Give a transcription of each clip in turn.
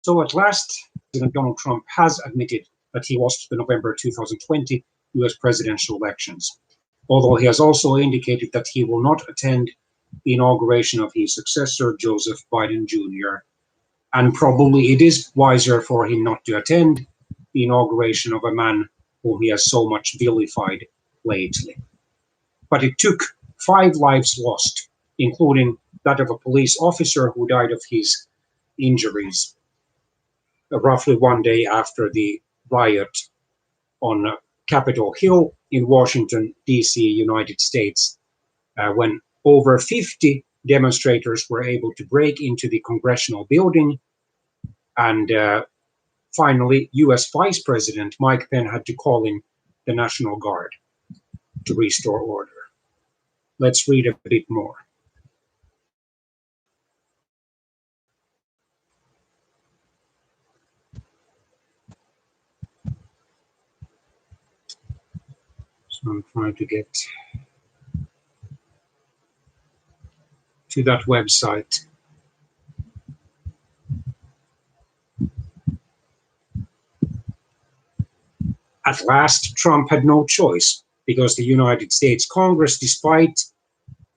So at last, President Donald Trump has admitted that he lost the November 2020 US presidential elections, although he has also indicated that he will not attend the inauguration of his successor, Joseph Biden Jr., and probably it is wiser for him not to attend the inauguration of a man whom he has so much vilified lately. But it took 5 lives lost, including that of a police officer who died of his injuries, roughly one day after the riot on Capitol Hill in Washington, D.C., United States, when over 50 demonstrators were able to break into the congressional building. And finally, US Vice President Mike Pence had to call in the National Guard to restore order. Let's read a bit more. So I'm trying to get to that website. At last, Trump had no choice because the United States Congress, despite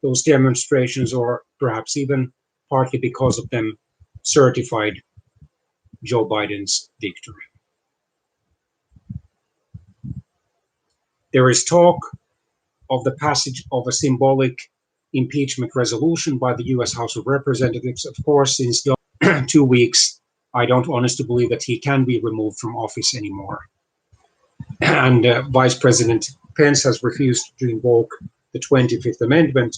those demonstrations, or perhaps even partly because of them, certified Joe Biden's victory. There is talk of the passage of a symbolic impeachment resolution by the US House of Representatives. Of course, since 2 weeks, I don't honestly believe that he can be removed from office anymore. And Vice President Pence has refused to invoke the 25th Amendment,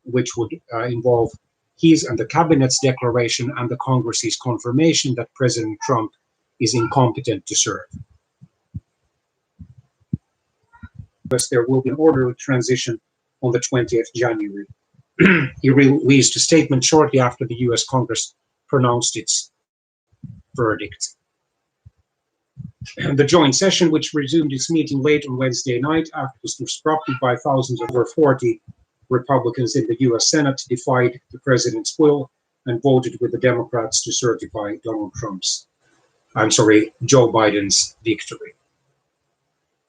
which would involve his and the cabinet's declaration and the Congress's confirmation that President Trump is incompetent to serve. There will be an orderly transition on the 20th January. He released a statement shortly after the US Congress pronounced its verdict. The joint session, which resumed its meeting late on Wednesday night after it was disrupted by thousands of over 40 Republicans in the US Senate, defied the president's will and voted with the Democrats to certify Joe Biden's victory.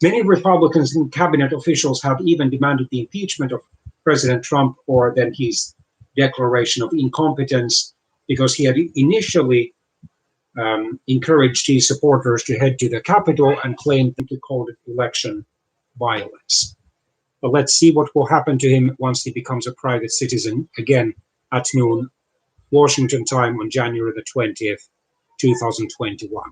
Many Republicans and cabinet officials have even demanded the impeachment of President Trump or then his declaration of incompetence, because he had initially encouraged his supporters to head to the Capitol and claimed to call it election violence. But let's see what will happen to him once he becomes a private citizen again at noon, Washington time on January the 20th, 2021.